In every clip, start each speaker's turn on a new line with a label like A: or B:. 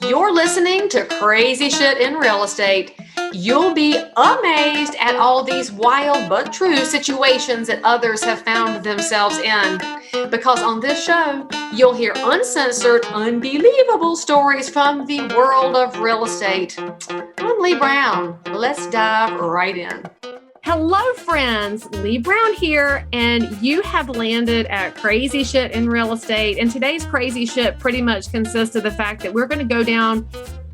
A: You're listening to Crazy Shit in Real Estate. You'll be amazed at all these wild but true situations that others have found themselves in. Because on this show, you'll hear uncensored, unbelievable stories from the world of real estate. I'm Leigh Brown. Let's dive right in. Hello, friends. Leigh Brown here, and you have landed at Crazy Shit in Real Estate. And today's crazy shit pretty much consists of the fact that we're going to go down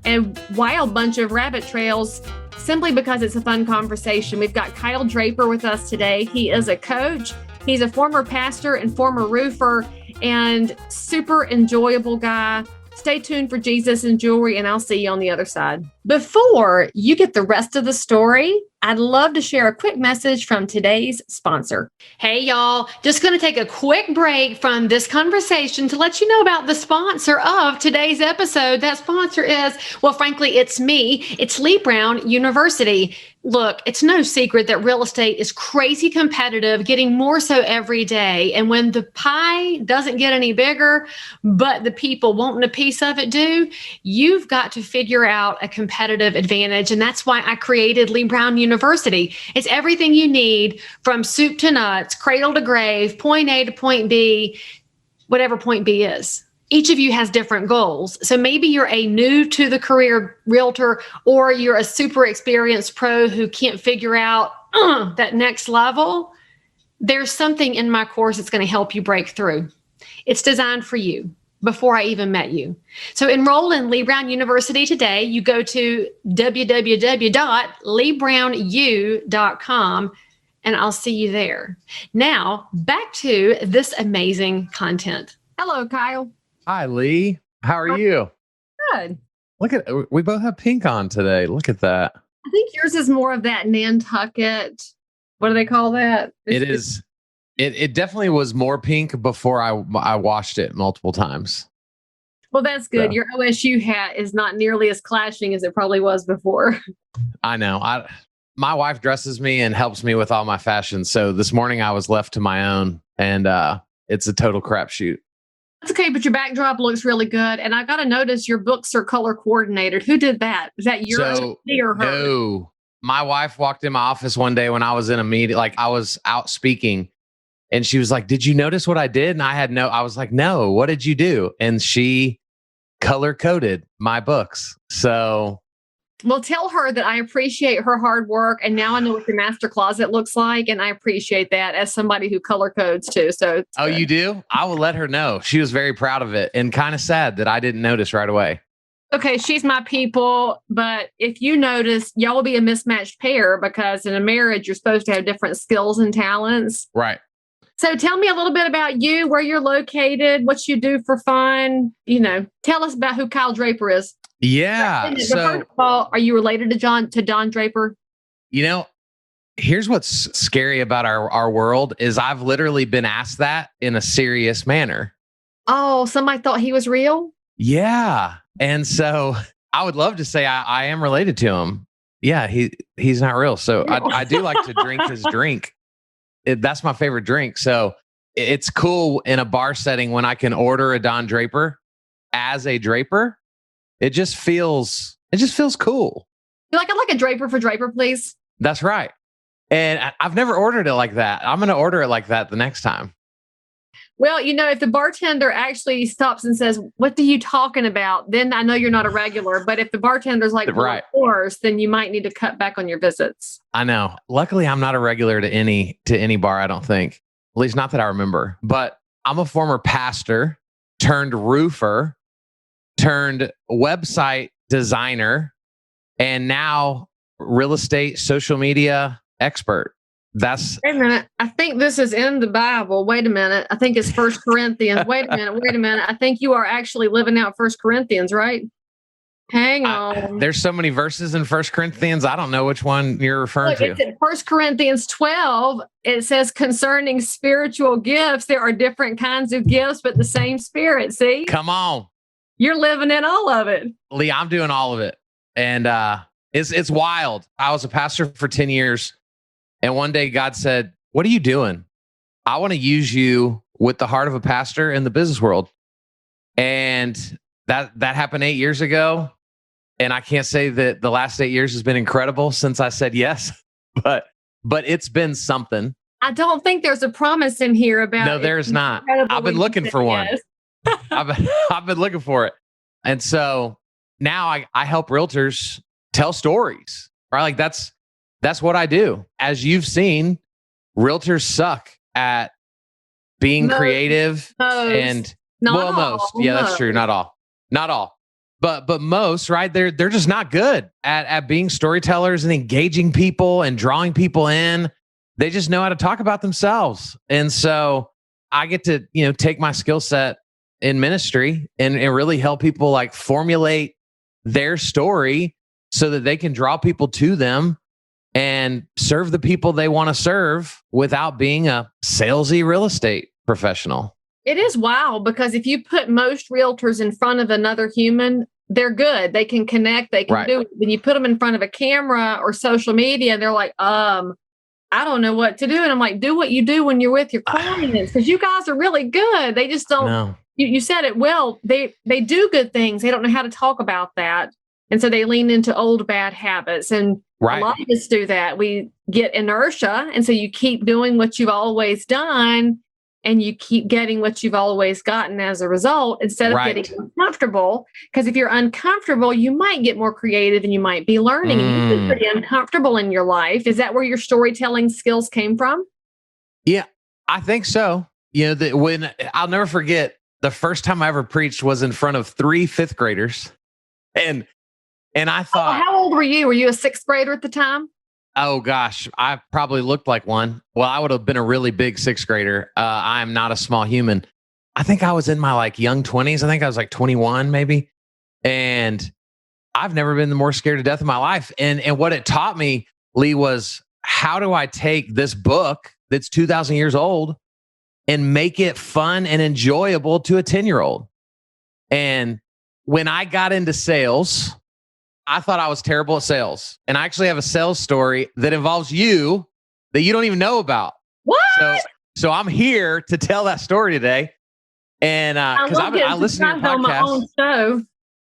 A: a wild bunch of rabbit trails simply because it's a fun conversation. We've got Kyle Draper with us today. He is a coach. He's a former pastor and former roofer and super enjoyable guy. Stay tuned for Jesus and Jewelry, and I'll see you on the other side. Before you get the rest of the story, I'd love to share a quick message from today's sponsor. Hey, y'all, just going to take a quick break from this conversation to let you know about the sponsor of today's episode. That sponsor is, well, frankly, it's me. It's Leigh Brown University. Look, it's no secret that real estate is crazy competitive, getting more so every day. And when the pie doesn't get any bigger, but the people wanting a piece of it do, you've got to figure out a competitive advantage. And that's why I created Leigh Brown University. It's everything you need from soup to nuts, cradle to grave, point A to point B, whatever point B is. Each of you has different goals. So maybe you're a new to the career realtor, or you're a super experienced pro who can't figure out that next level. There's something in my course that's going to help you break through. It's designed for you before I even met you. So enroll in Leigh Brown University today. You go to www.leighbrownu.com and I'll see you there. Now, back to this amazing content. Hello, Kyle.
B: Hi, Leigh. How are you?
A: Good.
B: Look at, we both have pink on today. Look at that.
A: I think yours is more of that Nantucket. What do they call that?
B: It is. It definitely was more pink before I washed it multiple times.
A: Well, that's good.
B: So.
A: Your OSU hat is not nearly as clashing as it probably was before.
B: I know. My wife dresses me and helps me with all my fashion. So this morning I was left to my own, and it's a total crapshoot.
A: That's okay, but your backdrop looks really good. And I got to notice your books are color coordinated. Who did that? Is that yours or her?
B: No. My wife walked in my office one day when I was in a meeting, like I was out speaking, and she was like, "Did you notice what I did?" And I was like, "No, what did you do?" And she color coded my books. So,
A: well, tell her that I appreciate her hard work. And now I know what the master closet looks like. And I appreciate that as somebody who color codes too. So,
B: oh, you do? I will let her know. She was very proud of it and kind of sad that I didn't notice right away.
A: Okay, she's my people. But if you notice, y'all will be a mismatched pair because in a marriage, you're supposed to have different skills and talents.
B: Right.
A: So tell me a little bit about you, where you're located, what you do for fun. Tell us about who Kyle Draper is.
B: Yeah.
A: So, first of all, are you related to Don Draper?
B: Here's what's scary about our world is I've literally been asked that in a serious manner.
A: Oh, somebody thought he was real?
B: Yeah. And so I would love to say I am related to him. Yeah, he's not real. So I do like to drink his drink. That's my favorite drink. So it's cool in a bar setting when I can order a Don Draper as a Draper. It just feels cool.
A: You're like, I'd like a Draper for Draper, please.
B: That's right. And I've never ordered it like that. I'm going to order it like that the next time.
A: Well, if the bartender actually stops and says, "What are you talking about?" then I know you're not a regular. But if the bartender's like,
B: right,
A: course, then you might need to cut back on your visits.
B: I know. Luckily, I'm not a regular to any bar, I don't think. At least not that I remember. But I'm a former pastor turned roofer, turned website designer, and now real estate, social media expert. Wait
A: a minute. I think this is in the Bible. Wait a minute. I think it's 1 Corinthians. Wait a minute. I think you are actually living out 1 Corinthians, right? Hang on.
B: There's so many verses in 1 Corinthians. I don't know which one you're referring to.
A: It's in 1 Corinthians 12. It says concerning spiritual gifts, there are different kinds of gifts, but the same Spirit. See?
B: Come on.
A: You're living in all of it.
B: Leigh, I'm doing all of it. And it's wild. I was a pastor for 10 years. And one day God said, "What are you doing? I want to use you with the heart of a pastor in the business world." And that happened 8 years ago. And I can't say that the last 8 years has been incredible since I said yes, but it's been something.
A: I don't think there's a promise in here about.
B: No, there's not. I've been looking for one. I've been looking for it. And so now I help realtors tell stories, right? Like that's what I do. As you've seen, realtors suck at being creative and most. Yeah, that's true. Not all. But most, right? They're just not good at being storytellers and engaging people and drawing people in. They just know how to talk about themselves. And so I get to, take my skill set in ministry and really help people like formulate their story so that they can draw people to them and serve the people they want to serve without being a salesy real estate professional.
A: It is wild because if you put most realtors in front of another human, they're good. They can connect. They can do it. When you put them in front of a camera or social media, they're like, I don't know what to do. And I'm like, do what you do when you're with your clients because you guys are really good. They just don't. No. You said it well. They do good things. They don't know how to talk about that. And so they lean into old bad habits. And a lot of us do that. We get inertia. And so you keep doing what you've always done. And you keep getting what you've always gotten as a result instead of getting uncomfortable. Because if you're uncomfortable, you might get more creative and you might be learning. You've been pretty uncomfortable in your life. Is that where your storytelling skills came from? Yeah,
B: I think so. When I'll never forget the first time I ever preached was in front of 3 fifth graders. And I thought,
A: how old were you? Were you a 6th grader at the time?
B: Oh gosh, I probably looked like one. Well, I would have been a really big 6th grader. I am not a small human. I think I was in my young 20s. I think I was 21 maybe. And I've never been more scared to death in my life. And what it taught me, Leigh, was how do I take this book that's 2,000 years old and make it fun and enjoyable to a 10-year-old? And when I got into sales, I thought I was terrible at sales. And I actually have a sales story that involves you that you don't even know about.
A: What?
B: So I'm here to tell that story today. And because I listen to your podcast.
A: My own show.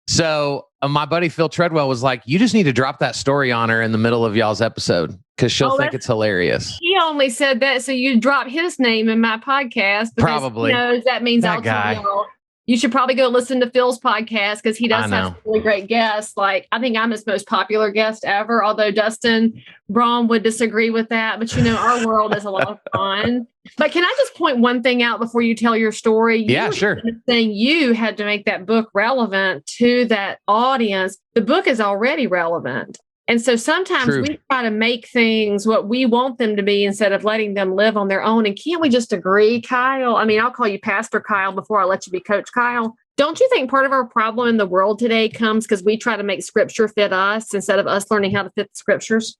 B: So my buddy Phil Treadwell was like, you just need to drop that story on her in the middle of y'all's episode because she'll think it's hilarious.
A: He only said that so you drop his name in my podcast.
B: Probably.
A: He knows that means I'll tell y'all. You should probably go listen to Phil's podcast because he does have some really great guests. I think I'm his most popular guest ever, although Dustin Braun would disagree with that. But, our world is a lot of fun. But can I just point one thing out before you tell your story?
B: Sure.
A: Saying you had to make that book relevant to that audience. The book is already relevant. And so sometimes we try to make things what we want them to be instead of letting them live on their own. And can't we just agree, Kyle? I mean, I'll call you Pastor Kyle before I let you be Coach Kyle. Don't you think part of our problem in the world today comes because we try to make scripture fit us instead of us learning how to fit the scriptures?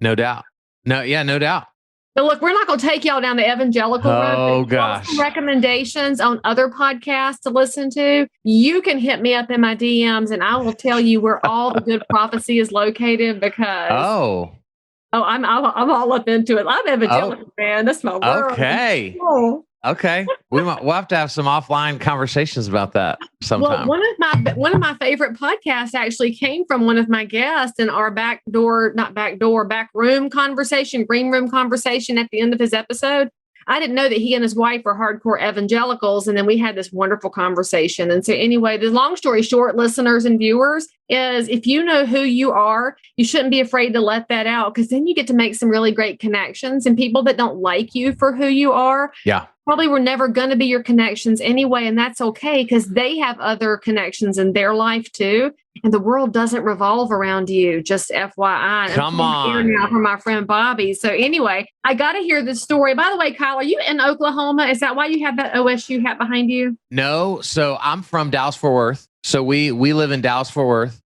B: No doubt. No doubt.
A: But look, we're not going to take y'all down the evangelical road.
B: Oh, gosh.
A: Some recommendations on other podcasts to listen to. You can hit me up in my DMs and I will tell you where all the good prophecy is located because I'm all up into it. I'm evangelical, man. That's my world.
B: Okay. Okay. We'll have to have some offline conversations about that sometime.
A: Well, one of my favorite podcasts actually came from one of my guests in our back room conversation, green room conversation at the end of his episode. I didn't know that he and his wife are hardcore evangelicals. And then we had this wonderful conversation. And so anyway, the long story short, listeners and viewers, is if you know who you are, you shouldn't be afraid to let that out because then you get to make some really great connections and people that don't like you for who you are.
B: Yeah.
A: Probably were never going to be your connections anyway. And that's okay because they have other connections in their life too. And the world doesn't revolve around you, just FYI.
B: Come on.
A: Here now for my friend Bobby. So anyway, I got to hear this story. By the way, Kyle, are you in Oklahoma? Is that why you have that OSU hat behind you?
B: No. So I'm from Dallas-Fort Worth. So we live in Dallas-Fort Worth.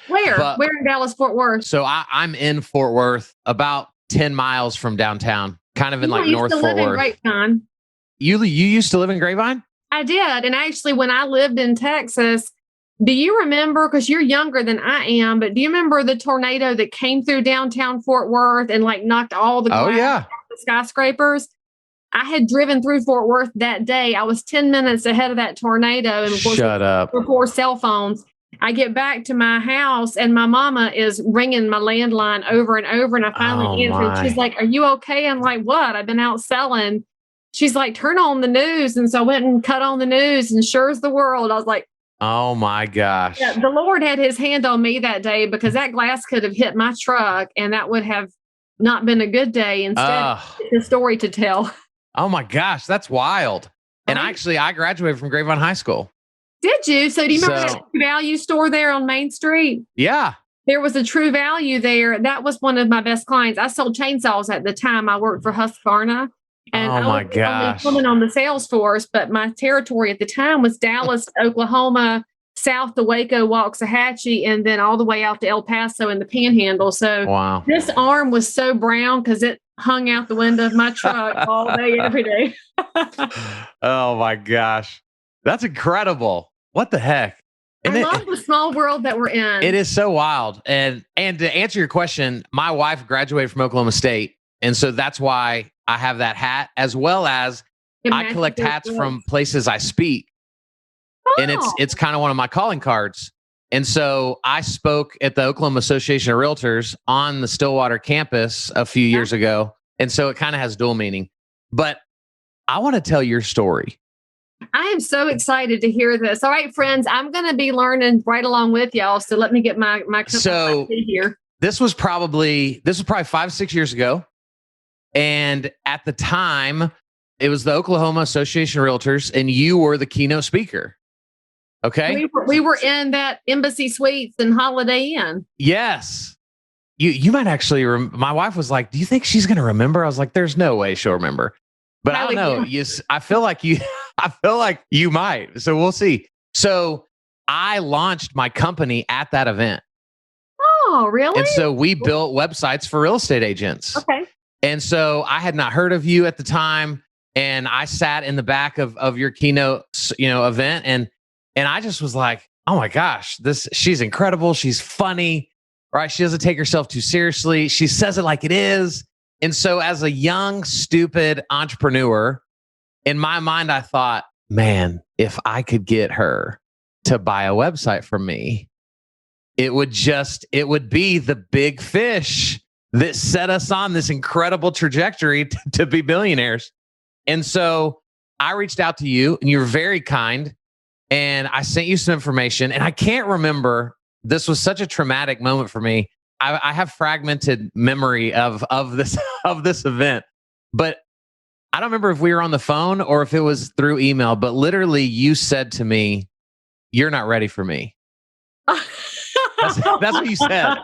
A: Where in Dallas-Fort Worth?
B: So I'm in Fort Worth, about 10 miles from downtown, kind of in North Fort Worth.
A: Grapevine.
B: You used to live in Grapevine?
A: I did. And actually, when I lived in Texas, do you remember, because you're younger than I am, but do you remember the tornado that came through downtown Fort Worth and knocked all the glass off the skyscrapers? I had driven through Fort Worth that day. I was 10 minutes ahead of that tornado. And
B: Shut up.
A: before cell phones. I get back to my house and my mama is ringing my landline over and over. And I finally answered. She's like, "Are you okay?" I'm like, "What? I've been out selling." She's like, "Turn on the news." And so I went and cut on the news, and sure as the world, I was like,
B: oh my gosh.
A: Yeah, the Lord had his hand on me that day, because that glass could have hit my truck and that would have not been a good day. Instead, the story to tell.
B: Oh my gosh, that's wild. And actually, I graduated from Grapevine High School.
A: Did you? So do you remember that True Value store there on Main Street?
B: Yeah.
A: There was a True Value there. That was one of my best clients. I sold chainsaws at the time. I worked for Husqvarna. And
B: oh my gosh.
A: I was on the sales force, but my territory at the time was Dallas, Oklahoma, south to Waco, Waxahachie, and then all the way out to El Paso in the Panhandle. So this arm was so brown because it hung out the window of my truck all day, every day.
B: Oh my gosh. That's incredible. What the heck?
A: And I love the small world that we're in.
B: It is so wild. And to answer your question, my wife graduated from Oklahoma State. And so that's why I have that hat, as well as I collect hats from places I speak. And it's kind of one of my calling cards. And so I spoke at the Oklahoma Association of Realtors on the Stillwater campus a few years ago. And so it kind of has dual meaning. But I want to tell your story.
A: I am so excited to hear this. All right, friends, I'm going to be learning right along with y'all. So let me get my cup of tea here. This was
B: probably 5-6 years ago. And at the time, it was the Oklahoma Association of Realtors, and you were the keynote speaker. Okay.
A: We were in that Embassy Suites and Holiday Inn.
B: Yes. You might actually, my wife was like, "Do you think she's going to remember?" I was like, "There's no way she'll remember." But I don't know. Yes, I feel like you might. So we'll see. So I launched my company at that event.
A: Oh, really?
B: And so we built websites for real estate agents.
A: Okay.
B: And so I had not heard of you at the time. And I sat in the back of your keynote, event. And I just was like, "Oh my gosh, she's incredible. She's funny, right? She doesn't take herself too seriously. She says it like it is." And so as a young, stupid entrepreneur, in my mind, I thought, man, if I could get her to buy a website from me, it would be the big fish that set us on this incredible trajectory to be billionaires. And so I reached out to you, and you were very kind, and I sent you some information. And I can't remember, this was such a traumatic moment for me. I have fragmented memory of this event, but I don't remember if we were on the phone or if it was through email. But literally, you said to me, "You're not ready for me." That's what you said,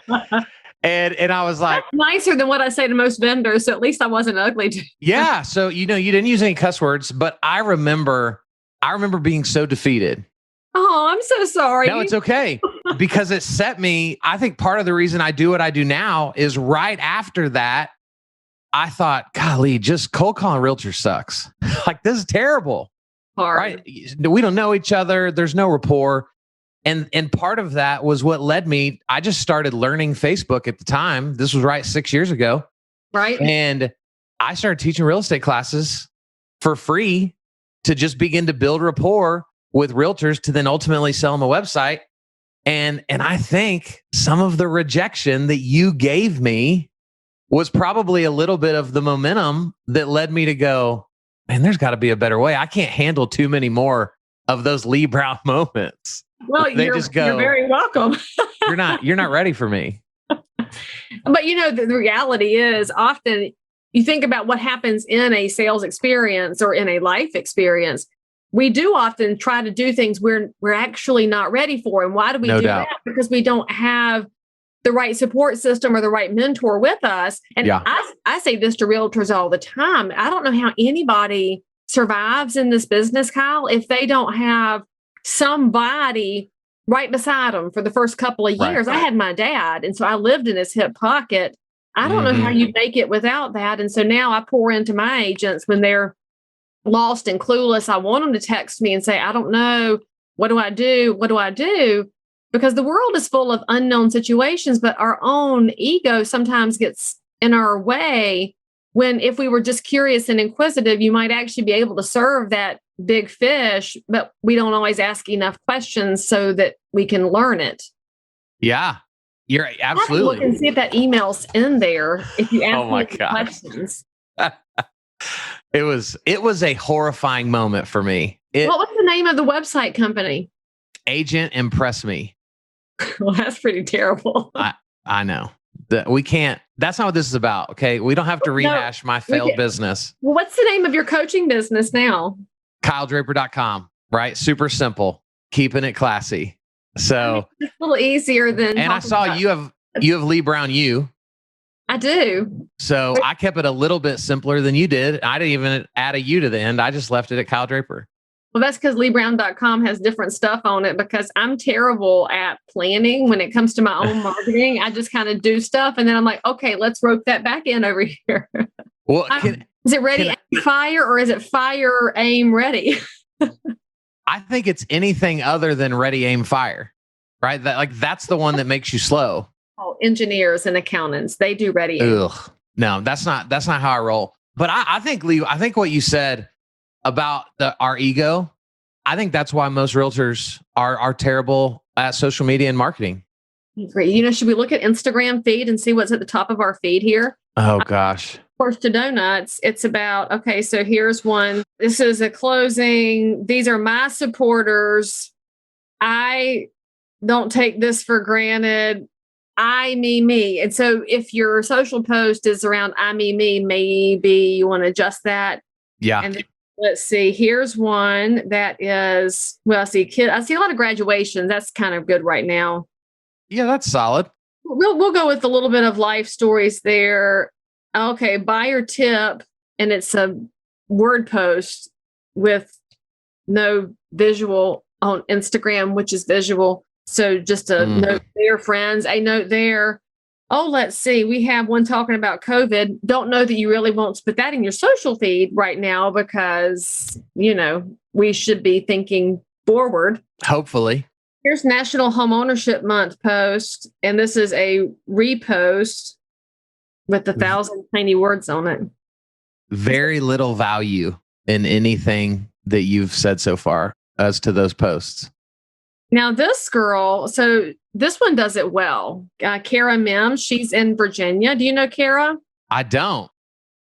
B: and I was like,
A: "That's nicer than what I say to most vendors." So at least I wasn't ugly to you.
B: Yeah. So you didn't use any cuss words, but I remember being so defeated.
A: Oh, I'm so sorry.
B: No, it's okay. Because it set me, I think part of the reason I do what I do now is right after that, I thought, golly, just cold calling realtors sucks. Like, this is terrible.
A: Hard.
B: Right? We don't know each other. There's no rapport. And part of that was what led me. I just started learning Facebook at the time. This was right 6 years ago.
A: Right.
B: And I started teaching real estate classes for free to just begin to build rapport with realtors to then ultimately sell them a website. And I think some of the rejection that you gave me was probably a little bit of the momentum that led me to go, man, there's got to be a better way. I can't handle too many more of those Leigh Brown moments.
A: Well, you're very welcome.
B: you're not ready for me.
A: But the reality is, often you think about what happens in a sales experience or in a life experience. We do often try to do things we're actually not ready for. And why do we do that? Because we don't have the right support system or the right mentor with us. And I say this to realtors all the time. I don't know how anybody survives in this business, Kyle, if they don't have somebody right beside them for the first couple of years. Right. I had my dad, and so I lived in his hip pocket. I don't know how you make it without that. And so now I pour into my agents when they're lost and clueless. I want them to text me and say, "I don't know. What do I do? What do I do?" Because the world is full of unknown situations, but our own ego sometimes gets in our way When if we were just curious and inquisitive, you might actually be able to serve that big fish, but we don't always ask enough questions so that we can learn it.
B: Yeah, you're
A: Look
B: absolutely.
A: and see if that email's in there. If you ask
B: Oh my
A: me
B: God.
A: questions.
B: It was a horrifying moment for me.
A: What was the name of the website company?
B: Agent Impress Me.
A: Well, that's pretty terrible.
B: I know. We can't. That's not what this is about. Okay. We don't have to rehash my failed business.
A: Well, what's the name of your coaching business now?
B: KyleDraper.com. Right. Super simple. Keeping it classy. So
A: it's a little easier than.
B: And I saw you have Leigh Brown U.
A: I do.
B: So I kept it a little bit simpler than you did. I didn't even add a U to the end. I just left it at Kyle Draper.
A: Well, that's because LeighBrown.com has different stuff on it because I'm terrible at planning when it comes to my own marketing. I just kind of do stuff and then I'm like, okay, let's rope that back in over here.
B: Well,
A: is it ready, aim, fire, or is it fire, aim, ready?
B: I think it's anything other than ready, aim, fire, right? That's the one that makes you slow.
A: Oh, engineers and accountants, they do ready, aim.
B: Ugh. No, that's not how I roll. But I think, Leigh, I think what you said about our ego, I think that's why most realtors are terrible at social media and marketing.
A: Great. Should we look at Instagram feed and see what's at the top of our feed here?
B: Oh, gosh.
A: Horse to Donuts. It's about, okay, so here's one. This is a closing. These are my supporters. I don't take this for granted. I, me. And so if your social post is around I, me, maybe you want to adjust that.
B: Yeah.
A: And then, let's see. Here's one that is, well, I see a lot of graduations. That's kind of good right now.
B: Yeah, that's solid.
A: We'll go with a little bit of life stories there. Okay, buyer tip, and it's a word post with no visual on Instagram, which is visual. So just a note there, friends. A note there. Oh, let's see. We have one talking about COVID. Don't know that you really won't put that in your social feed right now because, we should be thinking forward.
B: Hopefully.
A: Here's National Homeownership Month post, and this is a repost with 1,000 tiny words on it.
B: Very little value in anything that you've said so far as to those posts.
A: Now, this girl, so this one does it well. Kara Mims, she's in Virginia. Do you know Kara?
B: I don't.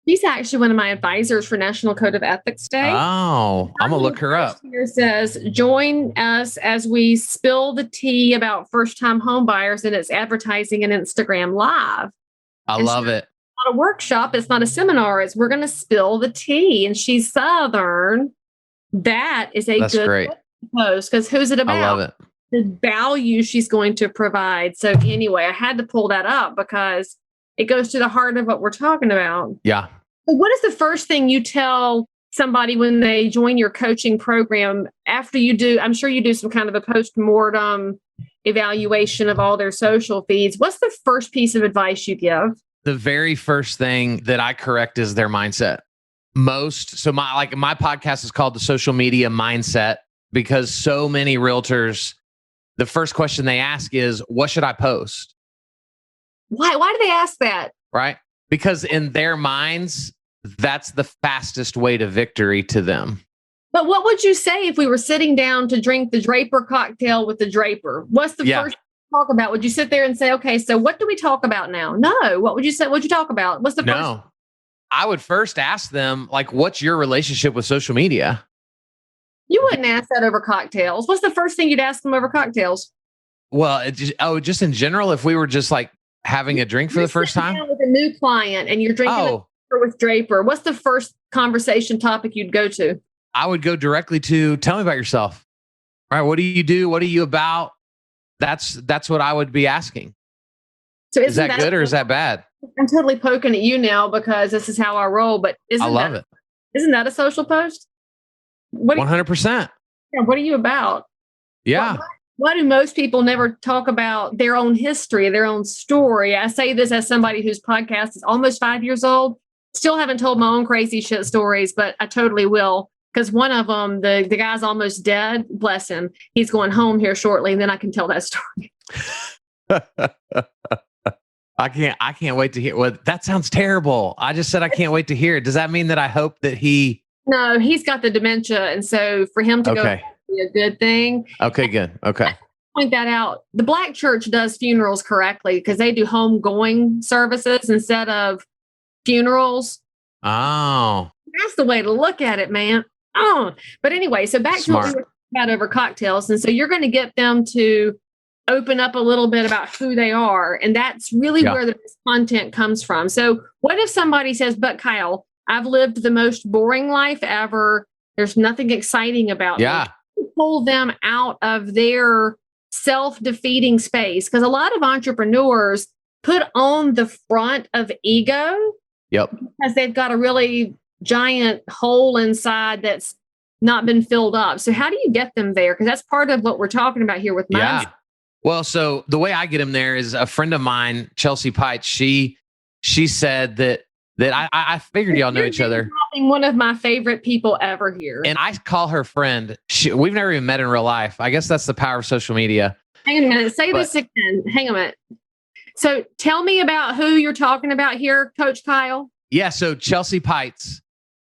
A: She's actually one of my advisors for National Code of Ethics Day.
B: Oh, I'm going to look her up.
A: Here says, join us as we spill the tea about first-time home buyers, and it's advertising and Instagram Live.
B: I love it.
A: It's not a workshop. It's not a seminar. We're going to spill the tea. And she's Southern. That is
B: That's
A: good
B: great.
A: Post because who's it about?
B: I love it.
A: The value she's going to provide. So anyway, I had to pull that up because it goes to the heart of what we're talking about.
B: Yeah.
A: What is the first thing you tell somebody when they join your coaching program after you do? I'm sure you do some kind of a post-mortem evaluation of all their social feeds. What's the first piece of advice you give?
B: The very first thing that I correct is their mindset. My podcast is called The Social Media Mindset because so many realtors, the first question they ask is, what should I post?
A: Why do they ask that?
B: Right? Because in their minds, that's the fastest way to victory to them.
A: But what would you say if we were sitting down to drink the Draper cocktail with the Draper? What's the first talk about? Would you sit there and say, okay, so what do we talk about now? No. What would you say? What'd you talk about? What's the first?
B: No. I would first ask them, what's your relationship with social media?
A: You wouldn't ask that over cocktails. What's the first thing you'd ask them over cocktails?
B: Well, just in general, if we were just having a drink for the first time
A: with a new client and you're drinking with Draper, what's the first conversation topic you'd go to?
B: I would go directly to tell me about yourself. All right. What do you do? What are you about? That's what I would be asking.
A: So
B: is that good or is that bad?
A: I'm totally poking at you now because this is how I roll, but
B: I love it.
A: Isn't that a social post?
B: 100%.
A: What are you about?
B: Yeah.
A: Why do most people never talk about their own history, their own story? I say this as somebody whose podcast is almost 5 years old. Still haven't told my own crazy shit stories, but I totally will. Because one of them, the guy's almost dead. Bless him. He's going home here shortly, and then I can tell that story.
B: I can't wait to hear. Well, that sounds terrible. I just said I can't wait to hear it. Does that mean that I hope that he?
A: No, he's got the dementia, and so for him to go
B: Okay.
A: be a good thing.
B: Okay, good. Okay.
A: Point that out. The Black church does funerals correctly because they do homegoing services instead of funerals.
B: Oh,
A: That's the way to look at it, man. Oh, but anyway, so back to what we were talking about over cocktails. And so you're going to get them to open up a little bit about who they are. And that's really where the content comes from. So what if somebody says, but Kyle, I've lived the most boring life ever. There's nothing exciting about me. Pull them out of their self-defeating space. Because a lot of entrepreneurs put on the front of ego.
B: Yep.
A: Because they've got a really giant hole inside that's not been filled up. So how do you get them there? Because that's part of what we're talking about here with mindset.
B: Well, so the way I get them there is a friend of mine, Chelsea Pites. She said that I figured y'all know each other.
A: One of my favorite people ever here.
B: And I call her friend. We've never even met in real life. I guess that's the power of social media.
A: Hang on a minute. Say this again. Hang on a minute. So tell me about who you're talking about here, Coach Kyle.
B: Yeah. So Chelsea Pites,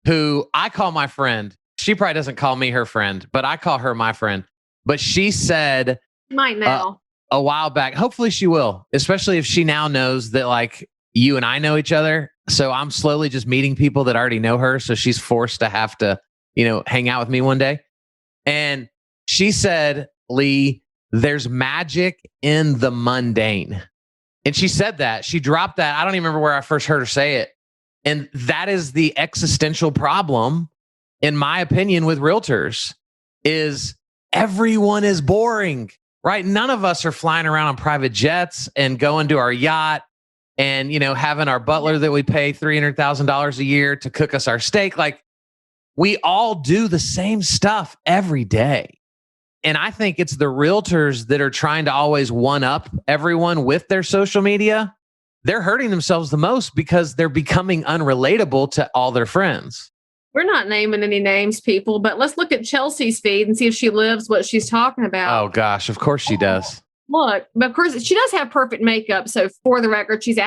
B: who I call my friend. She probably doesn't call me her friend, but I call her my friend. But she said,
A: might now.
B: A while back, hopefully she will, especially if she now knows that like you and I know each other. So I'm slowly just meeting people that already know her. So she's forced to have to, hang out with me one day. And she said, Leigh, there's magic in the mundane. And she said that. She dropped that. I don't even remember where I first heard her say it. And that is the existential problem, in my opinion, with realtors, is everyone is boring, right? None of us are flying around on private jets and going to our yacht and, having our butler that we pay $300,000 a year to cook us our steak. Like, we all do the same stuff every day. And I think it's the realtors that are trying to always one up everyone with their social media. They're hurting themselves the most because they're becoming unrelatable to all their friends.
A: We're not naming any names, people, but let's look at Chelsea's feed and see if she lives what she's talking about.
B: Oh, gosh. Of course she does.
A: Look, but of course she does have perfect makeup. So for the record, she's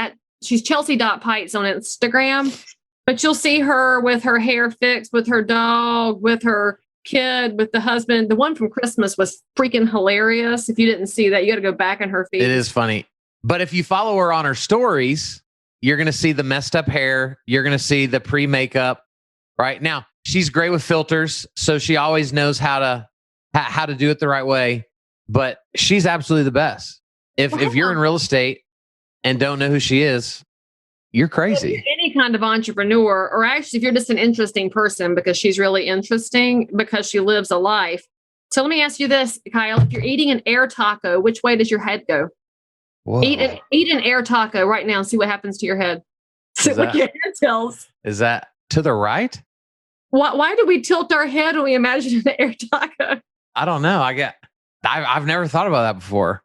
A: Chelsea.Pites on Instagram, but you'll see her with her hair fixed, with her dog, with her kid, with the husband. The one from Christmas was freaking hilarious. If you didn't see that, you got to go back in her feed.
B: It is funny. But if you follow her on her stories, you're going to see the messed up hair. You're going to see the pre-makeup. Right now, she's great with filters, so she always knows how to do it the right way. But she's absolutely the best. If you're in real estate and don't know who she is, you're crazy.
A: Any kind of entrepreneur, or actually, if you're just an interesting person, because she's really interesting because she lives a life. So let me ask you this, Kyle: if you're eating an air taco, which way does your head go? Whoa. Eat an air taco right now and see what happens to your head. See what your head tells.
B: Is that to the right?
A: Why do we tilt our head when we imagine an air taco?
B: I don't know. I've never thought about that before.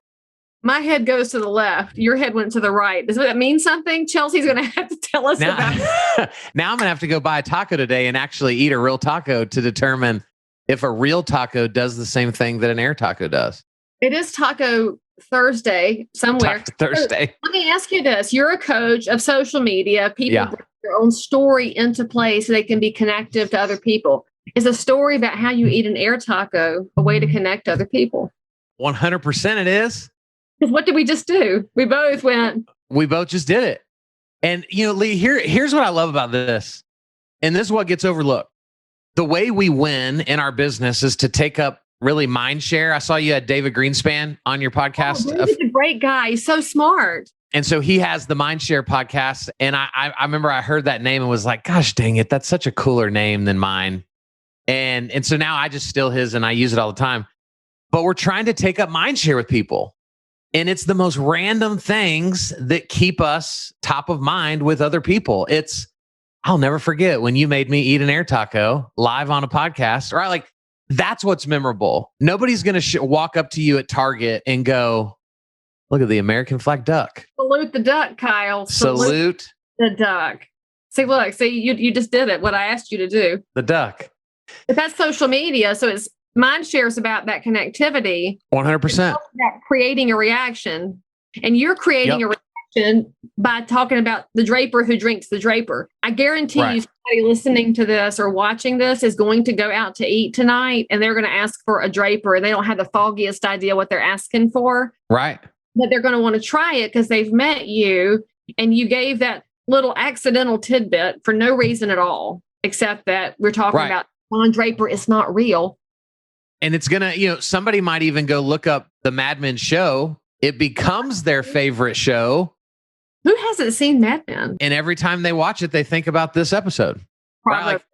A: My head goes to the left. Your head went to the right. Does that mean something? Chelsea's going to have to tell us about it.
B: Now I'm going to have to go buy a taco today and actually eat a real taco to determine if a real taco does the same thing that an air taco does.
A: It is Taco Thursday somewhere.
B: Taco Thursday.
A: So let me ask you this. You're a coach of social media. People bring their own story into play so they can be connective to other people. Is a story about how you eat an air taco a way to connect to other people?
B: 100% it is.
A: What did we just do? We both just did it.
B: And, Leigh, here's what I love about this. And this is what gets overlooked. The way we win in our business is to take up really mind share. I saw you had David Greenspan on your podcast.
A: He's a great guy. He's so smart.
B: And so he has the Mindshare podcast. And I remember I heard that name and was like, gosh, dang it. That's such a cooler name than mine. And so now I just steal his and I use it all the time. But we're trying to take up Mindshare with people. And it's the most random things that keep us top of mind with other people. I'll never forget when you made me eat an air taco live on a podcast, right? Like, that's what's memorable. Nobody's going to walk up to you at Target and go, look at the American flag duck.
A: Salute the duck, Kyle.
B: Salute
A: the duck. See, look, you just did it. What I asked you to do.
B: The duck.
A: But that's social media. So it's Mindshare is about that connectivity.
B: 100%.
A: About creating a reaction. And you're creating a reaction
C: by talking about the Draper who drinks the Draper. I guarantee you somebody listening to this or watching this is going to go out to eat tonight and they're going to ask for a Draper. They don't have the foggiest idea what they're asking for.
B: Right.
C: But they're going to want to try it because they've met you and you gave that little accidental tidbit for no reason at all, except that we're talking about Don Draper is not real.
B: And it's going to, somebody might even go look up the Mad Men show. It becomes their favorite show.
C: Who hasn't seen Mad Men?
B: And every time they watch it, they think about this episode.
C: Right?
B: Like,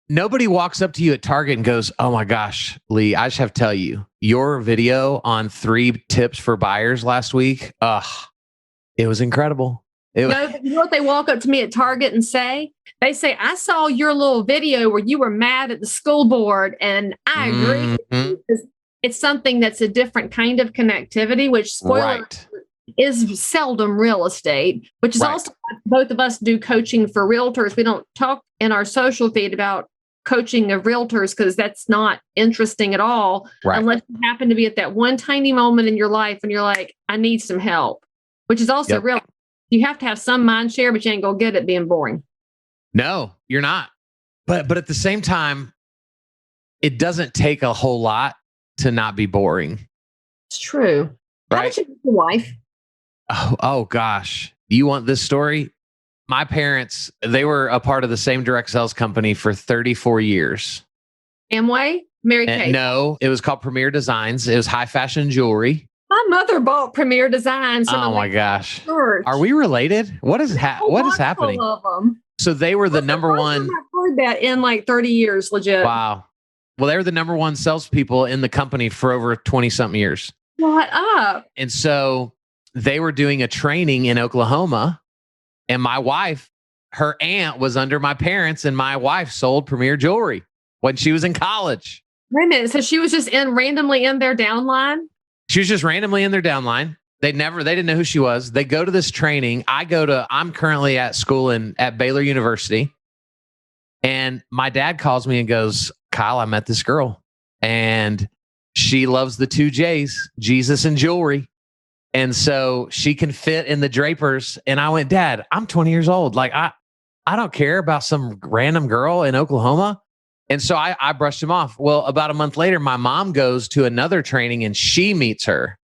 B: nobody walks up to you at Target and goes, "Oh my gosh, Leigh, I just have to tell you, your video on 3 tips for buyers last week, it was incredible."
C: You know what they walk up to me at Target and say? They say, "I saw your little video where you were mad at the school board, and I agree." Because it's something that's a different kind of connectivity, which spoiler is seldom real estate, which is also both of us do coaching for realtors. We don't talk in our social feed about coaching of realtors because that's not interesting at all, unless you happen to be at that one tiny moment in your life and you're like, I need some help, which is also real. You have to have some mind share, but you ain't gonna get it being boring.
B: No, you're not. But at the same time, it doesn't take a whole lot to not be boring.
C: It's true. How did you meet your wife?
B: Oh gosh. You want this story? My parents, they were a part of the same direct sales company for 34 years.
C: Amway? Mary Kay?
B: No, it was called Premier Designs. It was high fashion jewelry.
C: My mother bought Premier Designs.
B: Oh my gosh. Are we related? What is happening?
C: Of them.
B: So they were the number one.
C: I've heard that in like 30 years, legit.
B: Wow. Well, they were the number one salespeople in the company for over 20 something years.
C: What up?
B: And so they were doing a training in Oklahoma, and my wife, her aunt was under my parents, and my wife sold Premier jewelry when she was in college.
C: Wait a minute. So she was just randomly in their downline?
B: She was just randomly in their downline. They didn't know who she was. They go to this training. I'm currently at school at Baylor University. And my dad calls me and goes, "Kyle, I met this girl and she loves the 2 J's, Jesus and jewelry. And so she can fit in the Drapers." And I went, "Dad, I'm 20 years old. Like, I don't care about some random girl in Oklahoma." And so I brushed him off. Well, about a month later, my mom goes to another training and she meets her.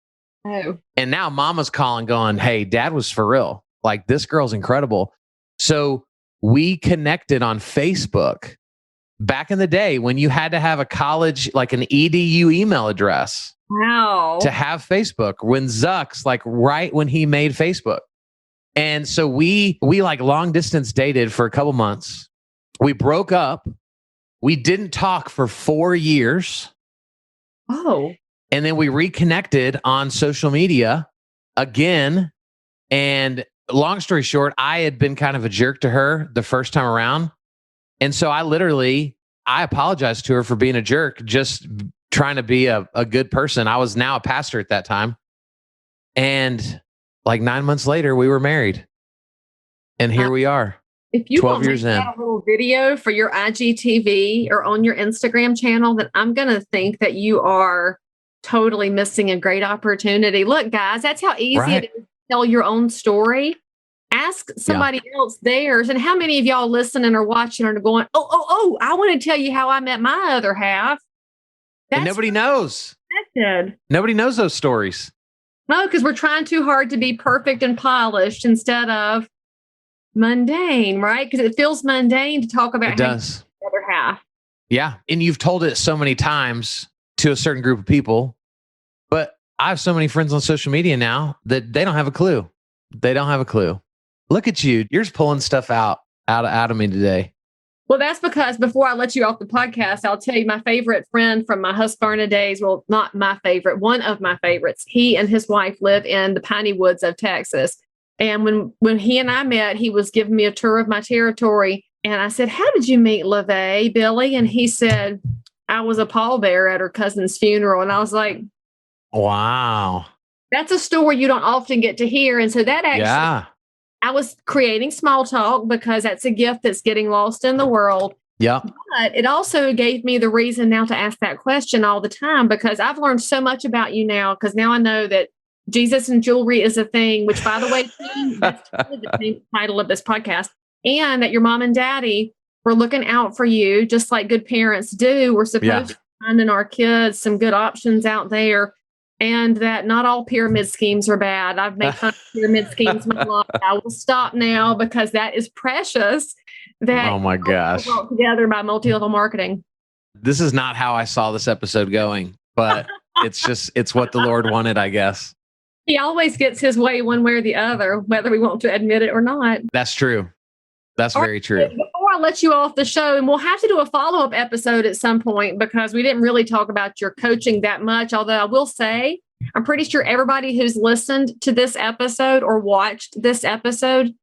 C: Oh.
B: And now mama's calling going, "Hey, dad was for real. Like, this girl's incredible." So we connected on Facebook back in the day when you had to have a college, like an EDU email address.
C: Wow.
B: To have Facebook, when Zuck's like right when he made Facebook. And so we like long distance dated for a couple months. We broke up. We didn't talk for 4 years.
C: Oh.
B: And then we reconnected on social media again. And long story short, I had been kind of a jerk to her the first time around. And so I apologized to her for being a jerk, just trying to be a good person. I was now a pastor at that time. And like 9 months later, we were married. And here we are.
C: If you
B: 12
C: want
B: years
C: to make
B: in.
C: that a little video for your IGTV or on your Instagram channel, then I'm going to think that you are totally missing a great opportunity. Look, guys, that's how easy it is to tell your own story. Ask somebody else theirs. And how many of y'all listening or watching are going, oh, I want to tell you how I met my other half.
B: And nobody knows. Nobody knows those stories.
C: No, because we're trying too hard to be perfect and polished instead of mundane, right? Because it feels mundane to talk about the other half.
B: Yeah. And you've told it so many times to a certain group of people. But I have so many friends on social media now that they don't have a clue. They don't have a clue. Look at you. You're just pulling stuff out of me today.
C: Well, that's because before I let you off the podcast, I'll tell you my favorite friend from my Husqvarna days. Well, not my favorite, one of my favorites. He and his wife live in the piney woods of Texas. And when he and I met, he was giving me a tour of my territory. And I said, "How did you meet LaVey, Billy?" And he said, "I was a pallbearer at her cousin's funeral." And I was like,
B: wow. That's
C: a story you don't often get to hear. And so that actually, I was creating small talk because that's a gift that's getting lost in the world.
B: Yeah.
C: But it also gave me the reason now to ask that question all the time, because I've learned so much about you now, because now I know that Jesus and Jewelry is a Thing, which, by the way, that's totally the title of this podcast. And that your mom and daddy were looking out for you, just like good parents do. We're supposed to be finding our kids some good options out there. And that not all pyramid schemes are bad. I've made fun of pyramid schemes my life. I will stop now because that is precious. That
B: oh my gosh,
C: brought together by multi-level marketing.
B: This is not how I saw this episode going, but it's what the Lord wanted, I guess.
C: He always gets his way one way or the other, whether we want to admit it or not.
B: That's true. That's very true.
C: Before I let you off the show, and we'll have to do a follow-up episode at some point because we didn't really talk about your coaching that much. Although I will say, I'm pretty sure everybody who's listened to this episode or watched this episode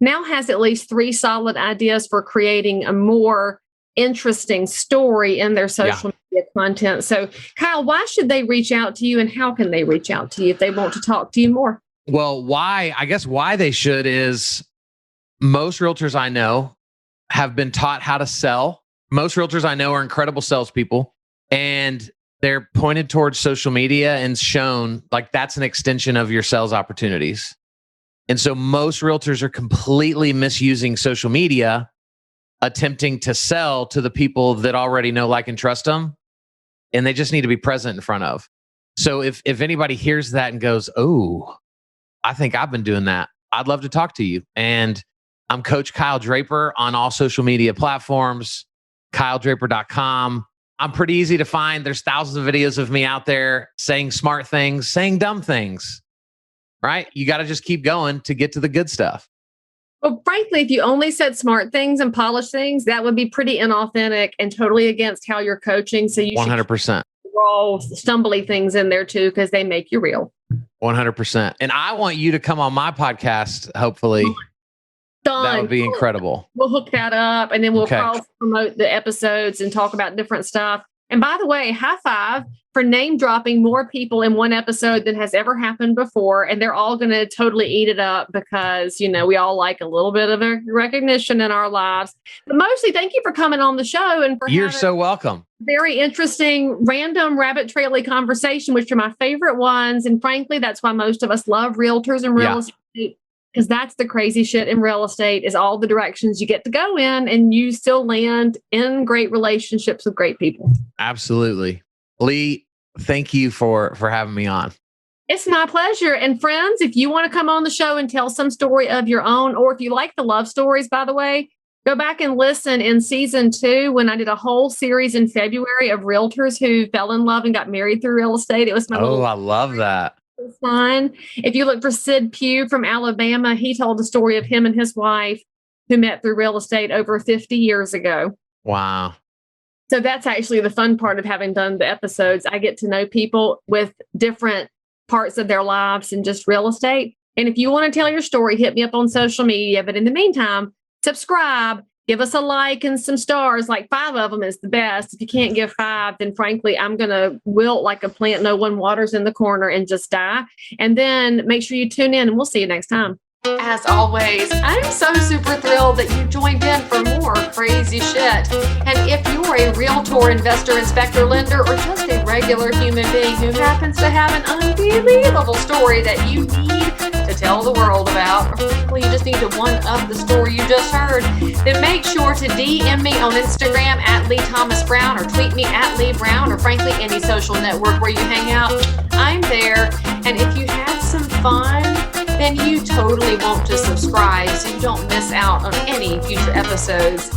C: now has at least 3 solid ideas for creating a more interesting story in their social media content. So, Kyle, why should they reach out to you, and how can they reach out to you if they want to talk to you more?
B: Well, why they should is most realtors I know have been taught how to sell. Most realtors I know are incredible salespeople, and they're pointed towards social media and shown like that's an extension of your sales opportunities. And so most realtors are completely misusing social media, attempting to sell to the people that already know, like, and trust them. And they just need to be present in front of. So if anybody hears that and goes, oh, I think I've been doing that, I'd love to talk to you. And I'm Coach Kyle Draper on all social media platforms, kyledraper.com. I'm pretty easy to find. There's thousands of videos of me out there saying smart things, saying dumb things, right? You got to just keep going to get to the good stuff.
C: Well, frankly, if you only said smart things and polished things, that would be pretty inauthentic and totally against how you're coaching. So you
B: 100%.
C: Raw, stumbly things in there too, because they make you real.
B: 100%. And I want you to come on my podcast, hopefully.
C: Done.
B: That would be incredible.
C: We'll hook that up, and then we'll cross promote the episodes and talk about different stuff. And by the way, high five for name dropping more people in one episode than has ever happened before. And they're all going to totally eat it up because, you know, we all like a little bit of recognition in our lives. But mostly, thank you for coming on the show. And for
B: You're so welcome.
C: Very interesting, random rabbit traily conversation, which are my favorite ones. And frankly, that's why most of us love realtors and real estate. Because that's the crazy shit in real estate, is all the directions you get to go in and you still land in great relationships with great people.
B: Absolutely. Leigh, thank you for having me on.
C: It's my pleasure. And friends, if you want to come on the show and tell some story of your own, or if you like the love stories, by the way, go back and listen in season 2 when I did a whole series in February of realtors who fell in love and got married through real estate. It was my
B: I love that.
C: Fun. If you look for Sid Pugh from Alabama, he told the story of him and his wife who met through real estate over 50 years ago.
B: Wow.
C: So that's actually the fun part of having done the episodes. I get to know people with different parts of their lives and just real estate. And if you want to tell your story, hit me up on social media. But in the meantime, subscribe, give us a like and some stars, like 5 of them is the best. If you can't give 5, then frankly, I'm going to wilt like a plant no one waters in the corner and just die. And then make sure you tune in, and we'll see you next time.
A: As always, I'm so super thrilled that you joined in for more crazy shit. And if you're a realtor, investor, inspector, lender, or just a regular human being who happens to have an unbelievable story that you need to tell the world about, or frankly, you just need to one-up the story you just heard, then make sure to DM me on Instagram at Leigh Thomas Brown, or tweet me at Leigh Brown, or frankly, any social network where you hang out. I'm there. And if you had some fun, then you totally want to subscribe so you don't miss out on any future episodes.